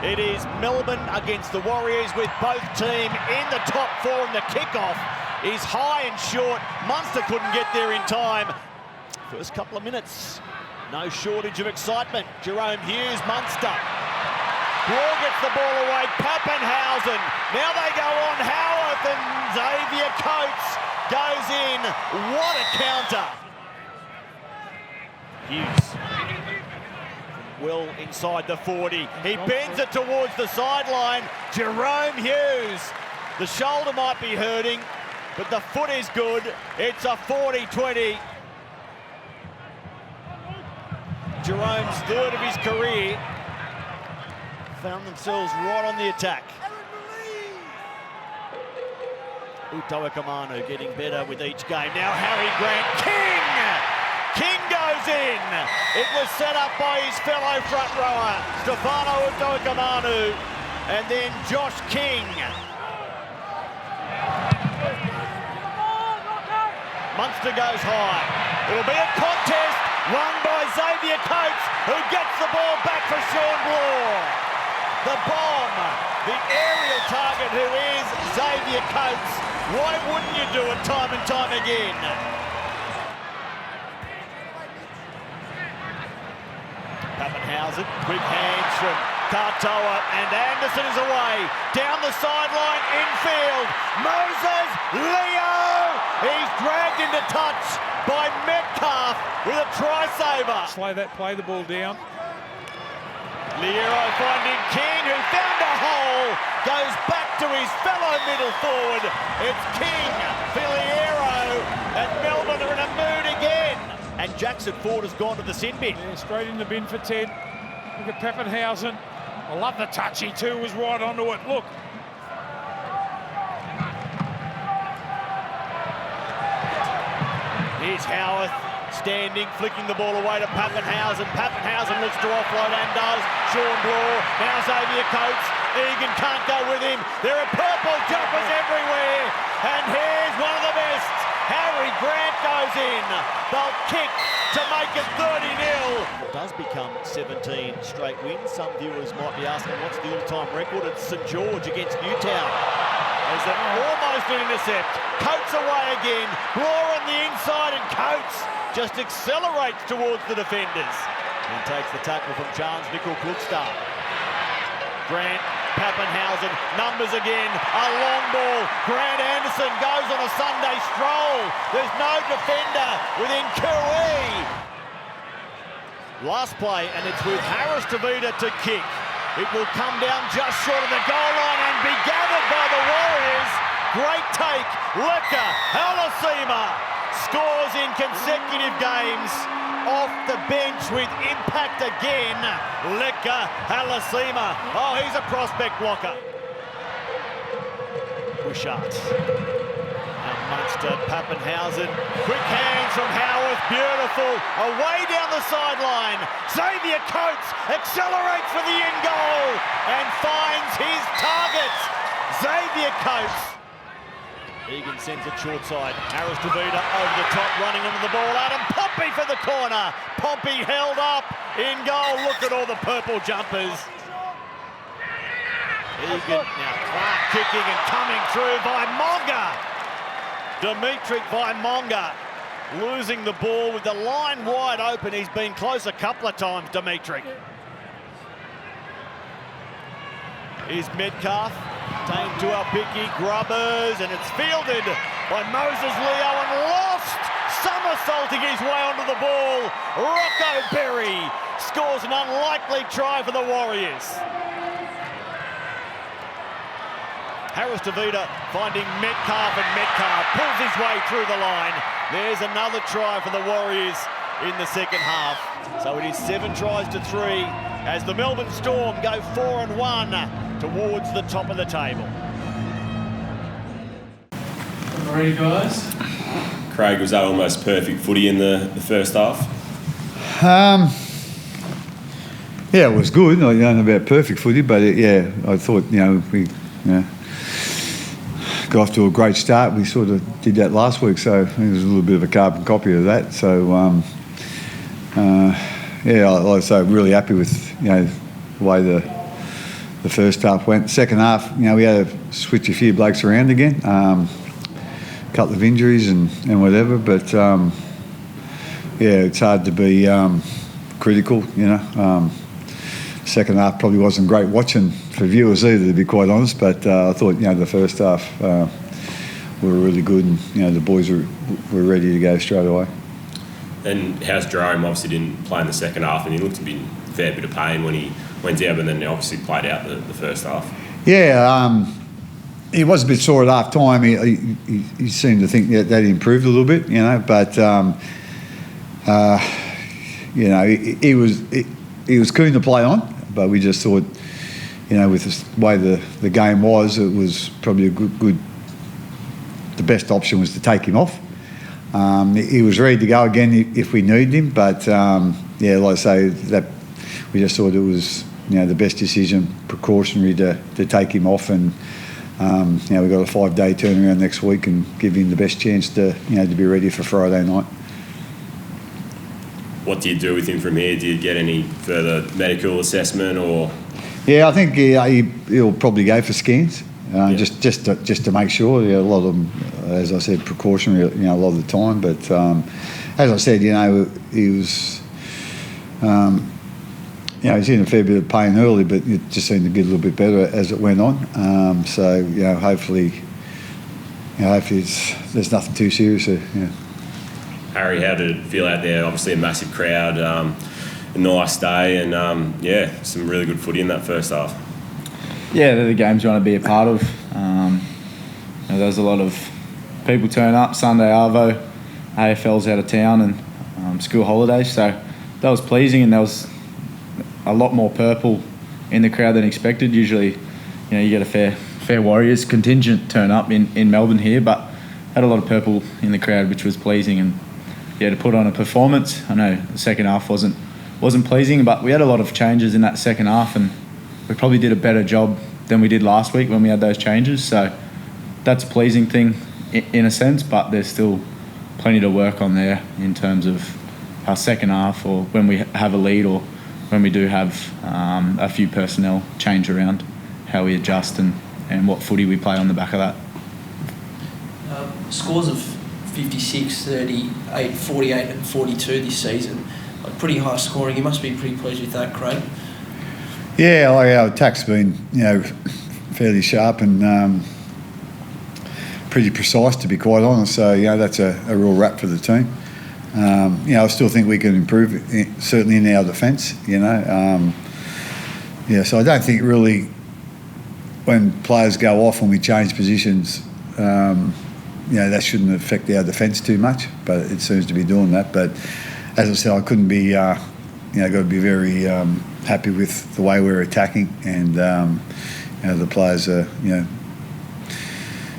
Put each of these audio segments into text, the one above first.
It is Melbourne against the Warriors with both team in the top four, and the kickoff is high and short. Munster couldn't get there in time. First couple of minutes, no shortage of excitement. Jerome Hughes, Munster. Bloor gets the ball away, Pappenhausen. Now they go on Howarth, and Xavier Coates goes in. What a counter. Hughes. Well inside the 40. He bends it towards the sideline. Jerome Hughes. The shoulder might be hurting, but the foot is good. It's a 40-20. Jerome's third of his career. Found themselves right on the attack. Utoa Kamanu getting better with each game. Now Harry Grant. King goes in. It was set up by his fellow front rower, Stefano Utoa Kamanu, and then Josh King. Munster goes high. It'll be a contest won by Xavier Coates, who gets the ball back for Sean Bloor. The bomb, the aerial target, who is Xavier Coates. Why wouldn't you do it time and time again? Pappenhausen, quick hands from Katoa, and Anderson is away. Down the sideline, infield. Moses Leo! He's dragged into touch by Metcalf with a try-saver. Slow that, play the ball down. Liero finding King, who found a hole, goes back to his fellow middle forward. It's King, Filiero, and Melbourne are in a mood again. And Jackson Ford has gone to the sin bin. Yeah, straight in the bin for Ted. Look at Pappenhausen. I love the touch, he too was right onto it. Look. Here's Howarth standing, flicking the ball away to Pappenhausen. Pappenhausen looks to offload and does. Sean Bloor, now Xavier Coates. Egan can't go with him. There are purple jumpers everywhere. And here's one of the best. Harry Grant goes in. They'll kick to make it 30-0. It does become 17 straight wins. Some viewers might be asking, what's the all-time record? It's St George against Newtown. As it almost an intercept. Coates away again. Bloor on the inside, and Coates just accelerates towards the defenders. And takes the tackle from Charles Nickel-Klugstad. Grant, Pappenhausen, numbers again, a long ball. Grant Anderson goes on a Sunday stroll. There's no defender within Kui. Last play, and it's with Harris Tavita to kick. It will come down just short of the goal line and be gathered by the Warriors. Great take. Leka Halasima scores in consecutive games. Off the bench with impact again. Leka Halasima. Oh, he's a prospect blocker. Bouchard. Now Munster, Pappenhausen. Quick hands from Howarth. Beautiful. Away down the sideline. Xavier Coates accelerates for the end goal and finds his target. Xavier Coates. Egan sends it short side. Harris Tavita over the top, running onto the ball. Adam Pompey for the corner. Pompey held up in goal. Look at all the purple jumpers. Egan now Clark kicking and coming through by Monga. Dimitri Vaimonga losing the ball with the line wide open. He's been close a couple of times, Dimitri. Here's Metcalf. Tamed to Albicki, Grubbers, and it's fielded by Moses Leo and lost. Somersaulting his way onto the ball. Rocco Berry scores an unlikely try for the Warriors. Harris Tavita finding Metcalf, and Metcalf pulls his way through the line. There's another try for the Warriors in the second half. So it is 7 tries to 3 as the Melbourne Storm go 4-1 towards the top of the table. Ready, guys? Craig, was that almost perfect footy in the first half? Yeah, it was good. I don't know about perfect footy, but I thought, we got off to a great start. We sort of did that last week, so I think it was a little bit of a carbon copy of that. So, like I say, really happy with, the way the the first half went. Second half, we had to switch a few blokes around again. Couple of injuries and whatever, but it's hard to be critical, Second half probably wasn't great watching for viewers either, to be quite honest, but I thought, the first half we were really good, and, the boys were ready to go straight away. And how's Jerome? Obviously didn't play in the second half, and he looked to be in a fair bit of pain when he went out, but then he obviously played out the first half. Yeah, he was a bit sore at half time. He seemed to think that he improved a little bit, but he was keen to play on, but we just thought, with the way the game was, it was probably a good. The best option was to take him off. He was ready to go again if we needed him, but like I say, that we just thought it was the best decision, precautionary, to take him off, and we've got a 5-day turnaround next week and give him the best chance to to be ready for Friday night. What do you do with him from here? Do you get any further medical assessment or? Yeah, I think he'll probably go for scans, just to make sure. A lot of them, as I said, precautionary. A lot of the time. But as I said, he was, he's in a fair bit of pain early, but it just seemed to get a little bit better as it went on. So hopefully, there's nothing too serious there. Harry, how did it feel out there? Obviously a massive crowd, a nice day, and some really good footy in that first half. Yeah, they're the games you want to be a part of. There's a lot of people turn up. Sunday Arvo, AFL's out of town, and school holidays, so that was pleasing, and there was a lot more purple in the crowd than expected. Usually, you get a fair Warriors contingent turn up in Melbourne here, but had a lot of purple in the crowd, which was pleasing, and to put on a performance. I know the second half wasn't pleasing, but we had a lot of changes in that second half, and we probably did a better job than we did last week when we had those changes. So that's a pleasing thing in a sense, but there's still plenty to work on there in terms of our second half, or when we have a lead, or when we do have a few personnel change around, how we adjust and what footy we play on the back of that. Scores of 56, 38, 48 and 42 this season. Pretty high scoring. You must be pretty pleased with that, Craig. Yeah, our attack's been, fairly sharp and pretty precise, to be quite honest. So, that's a real wrap for the team. I still think we can improve, certainly in our defence, so I don't think really when players go off and we change positions, that shouldn't affect our defence too much, but it seems to be doing that. But as I said, I couldn't be, got to be very happy with the way we're attacking, and the players are,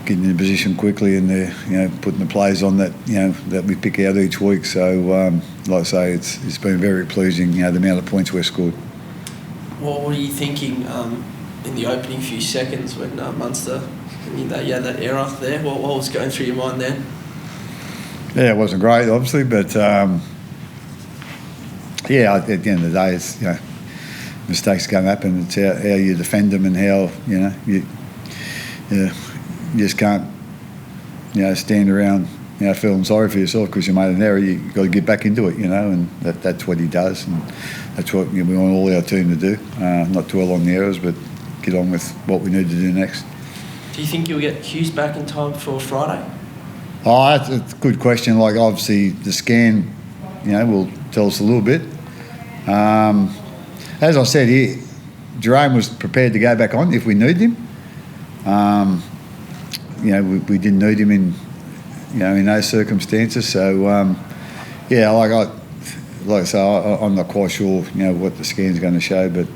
getting in position quickly, and they're, putting the plays on that, that we pick out each week. So, like I say, it's been very pleasing, the amount of points we've scored. What were you thinking in the opening few seconds when Munster? That error there. What was going through your mind then? Yeah, it wasn't great, obviously, but at the end of the day, it's mistakes can happen. It's how you defend them, and how you just can't stand around feeling sorry for yourself because you made an error. You got to get back into it, and that's what he does, and that's what we want all our team to do. Not dwell on the errors, but get on with what we need to do next. Do you think you'll get Hughes back in time for Friday? Oh, that's a good question. Like, obviously, the scan, will tell us a little bit. As I said here, Jerome was prepared to go back on if we need him. We didn't need him in those circumstances. So, like I say, I'm not quite sure, what the scan's going to show, but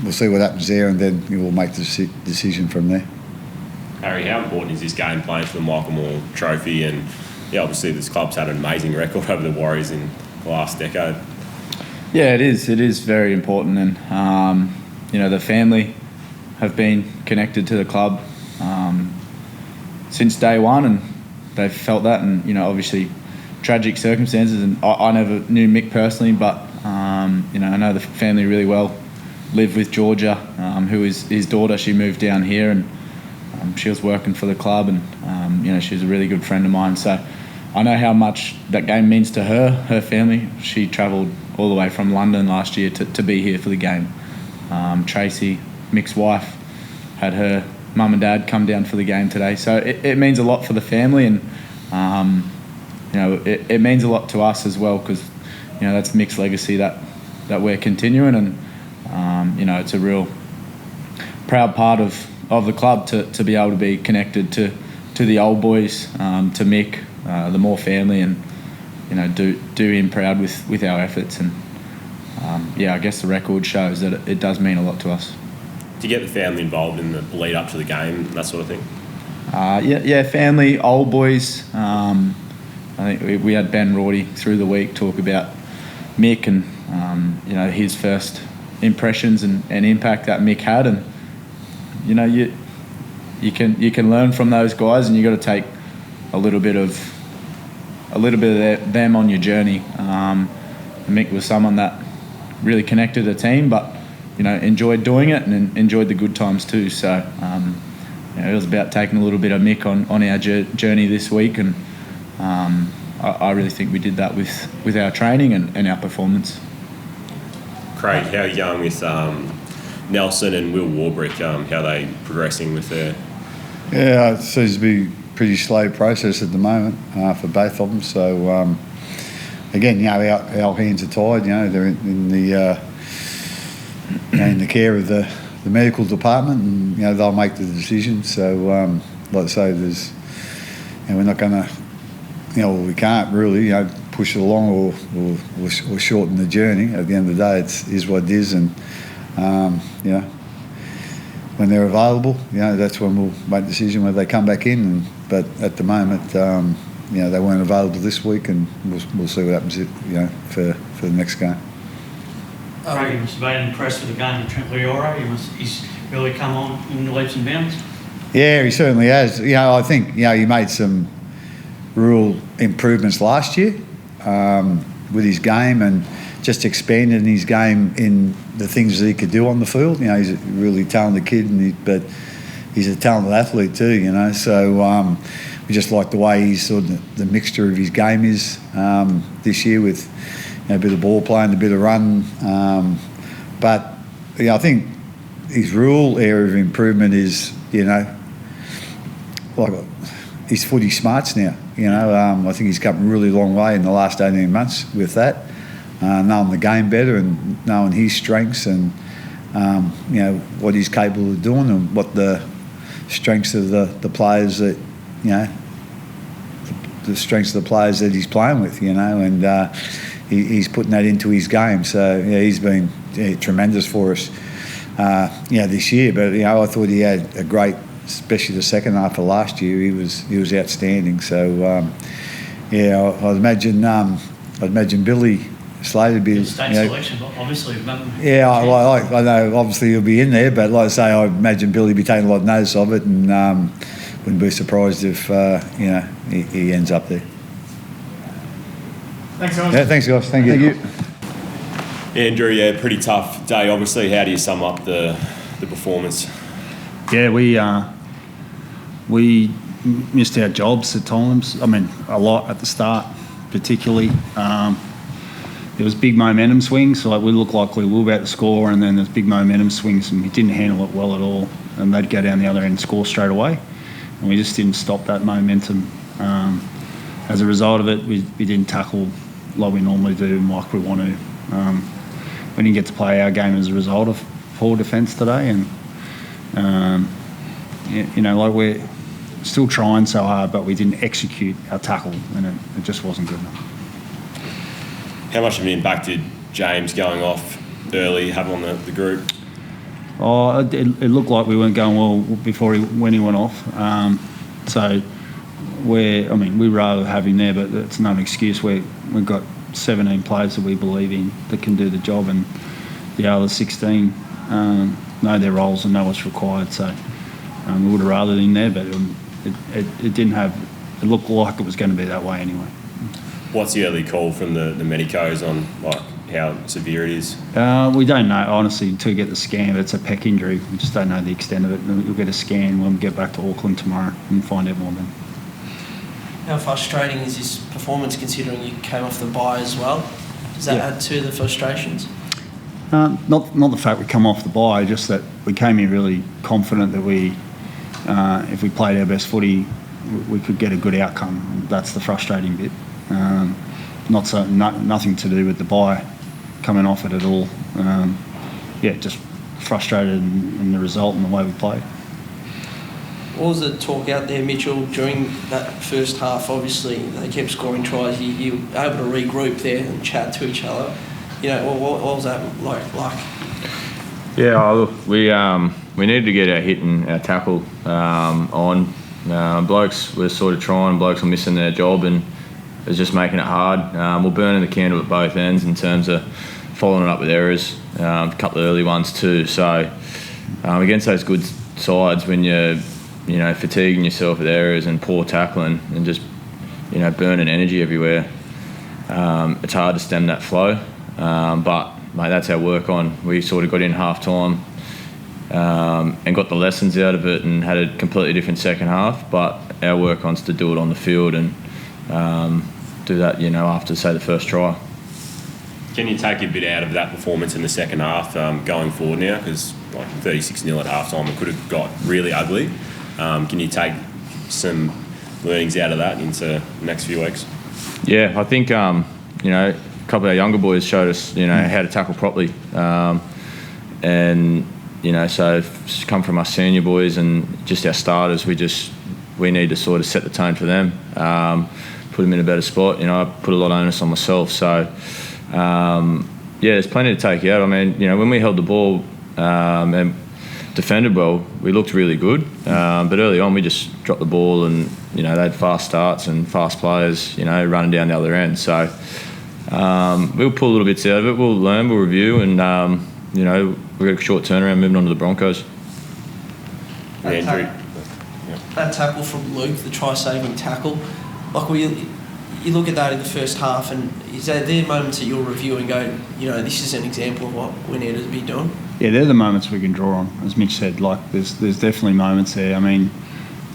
we'll see what happens there, and then we'll make the decision from there. Harry, how important is this game playing for the Michael Moore Trophy? And obviously this club's had an amazing record over the Warriors in the last decade. Yeah, it is. It is very important, and the family have been connected to the club since day one, and they've felt that. And obviously, tragic circumstances. And I never knew Mick personally, but I know the family really well. live with Georgia, who is his daughter. She moved down here, and she was working for the club, and she was a really good friend of mine. So I know how much that game means to her family. She travelled all the way from London last year to be here for the game. Tracy, Mick's wife, had her mum and dad come down for the game today. So it means a lot for the family, and it means a lot to us as well, because that's Mick's legacy that we're continuing, and it's a real proud part of the club to be able to be connected to the old boys, to Mick, the Moore family, and do him proud with our efforts. And I guess the record shows that it does mean a lot to us. Do you get the family involved in the lead up to the game, that sort of thing? Family, old boys. I think we had Ben Rorty through the week talk about Mick and his first impressions and impact that Mick had, and you can learn from those guys, and you got to take a little bit of them on your journey. Mick was someone that really connected a team, but enjoyed doing it and enjoyed the good times too. So it was about taking a little bit of Mick on our journey this week, and I really think we did that with our training and our performance. Craig, how young is Nelson and Will Warbrick? How are they progressing with their... Yeah, it seems to be a pretty slow process at the moment for both of them. So, again, our hands are tied. They're in the care of the medical department, and they'll make the decision. So, like I say, we're not going to, we can't really push it along or shorten the journey. At the end of the day, it is what it is, and when they're available, that's when we'll make the decision whether they come back in. But at the moment, they weren't available this week, and we'll see what happens, for the next game. Craig, you must have been impressed with the game of Trent Liora. He's really come on in leaps and bounds. Yeah, he certainly has. I think he made some real improvements last year with his game, and just expanded his game in the things that he could do on the field. He's a really talented kid, but he's a talented athlete too. So we just like the way he's sort of the mixture of his game is this year, with a bit of ball playing, a bit of run. But I think his real area of improvement is like his footy smarts now. I think he's come a really long way in the last 18 months with that. Knowing the game better and knowing his strengths and what he's capable of doing, and what the strengths of the players that the strengths of the players that he's playing with, and he's putting that into his game. So he's been tremendous for us this year. But I thought he had a great, especially the second half of last year. He was outstanding. So I'd imagine Billy Slater be state selection, obviously. I know obviously he'll be in there, but like I say, I imagine Billy be taking a lot of notice of it, and wouldn't be surprised if he ends up there. Thanks, guys. Yeah, thanks, guys. Thank you. Andrew, pretty tough day. Obviously, how do you sum up the performance? Yeah, we missed our jobs at times. I mean, a lot at the start, particularly. There was big momentum swings, so we looked like we were about to score, and then there's big momentum swings, and we didn't handle it well at all. And they'd go down the other end and score straight away, and we just didn't stop that momentum. As a result of it, we didn't tackle like we normally do and like we want to. We didn't get to play our game as a result of poor defence today, and like we're still trying so hard, but we didn't execute our tackle, and it just wasn't good enough. How much of an impact did James going off early have on the group? It looked like we weren't going well before when he went off. So we'd rather have him there, but it's no excuse. We've got 17 players that we believe in that can do the job, and the other 16 know their roles and know what's required. So we would have rathered him there, but it didn't have. It looked like it was going to be that way anyway. What's the early call from the medicos on how severe it is? We don't know, honestly, until we get the scan. But it's a pec injury. We just don't know the extent of it. We'll get a scan when we get back to Auckland tomorrow and find out more then. How frustrating is this performance considering you came off the bye as well? Does that add to the frustrations? Not the fact we come off the bye, just that we came here really confident that if we played our best footy, we could get a good outcome. That's the frustrating bit. Nothing to do with the bye coming off it at all. Just frustrated in the result and the way we played. What was the talk out there, Mitchell, during that first half? Obviously, they kept scoring tries. You were able to regroup there and chat to each other. What was that like? Yeah, look, we needed to get our hit and our tackle on. Blokes were sort of trying, blokes were missing their job, and it was just making it hard. We're burning the candle at both ends in terms of following it up with errors, a couple of early ones too. So against those good sides, when you're fatiguing yourself with errors and poor tackling and just burning energy everywhere, it's hard to stem that flow. But mate, that's our work on. We sort of got in half time and got the lessons out of it and had a completely different second half. But our work on's to do it on the field and do that, after, say, the first try. Can you take a bit out of that performance in the second half going forward now? Because 36-0 at halftime, it could have got really ugly. Can you take some learnings out of that into the next few weeks? Yeah, I think, a couple of our younger boys showed us, how to tackle properly. So it's come from our senior boys and just our starters. We need to sort of set the tone for them, put them in a better spot. I put a lot of onus on myself. So, there's plenty to take out. I mean, when we held the ball and defended well, we looked really good. But early on, we just dropped the ball and, they had fast starts and fast players, running down the other end. So we'll pull little bits out of it. We'll learn, we'll review, and, we've got a short turnaround moving on to the Broncos. That tackle from Luke, the try-saving tackle, you look at that in the first half, and is there moments that you'll review and go, this is an example of what we needed to be doing? Yeah, they're the moments we can draw on. As Mitch said, there's definitely moments there. I mean,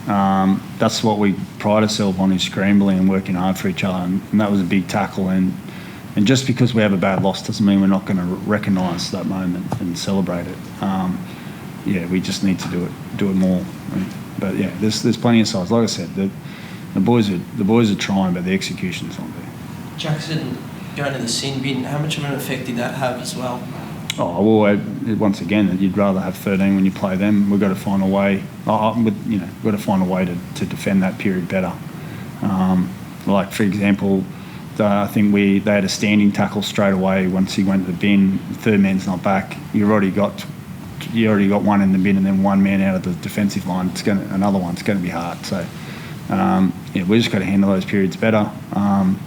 that's what we pride ourselves on, is scrambling and working hard for each other, and that was a big tackle. And just because we have a bad loss doesn't mean we're not going to recognise that moment and celebrate it. We just need to do it more. But there's plenty of sides. Like I said, the boys are trying, but the execution's not there. Jackson going to the sin bin, how much of an effect did that have as well? Oh well, once again, you'd rather have 13 when you play them. We've got to find a way. We've got to find a way to defend that period better. Like for example, I think they had a standing tackle straight away once he went to the bin. The third man's not back. You already got one in the bin, and then one man out of the defensive line. Another one's going to be hard. So we just got to handle those periods better.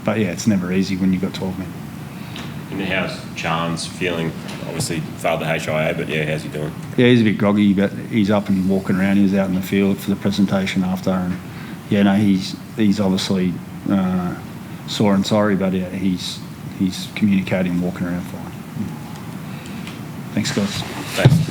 But it's never easy when you've got 12 men. And how's Chance feeling? Obviously failed the HIA, but how's he doing? Yeah, he's a bit groggy, but he's up and walking around. He was out in the field for the presentation after, and he's obviously sore and sorry, but he's communicating, walking around fine. Thanks, guys. Thanks.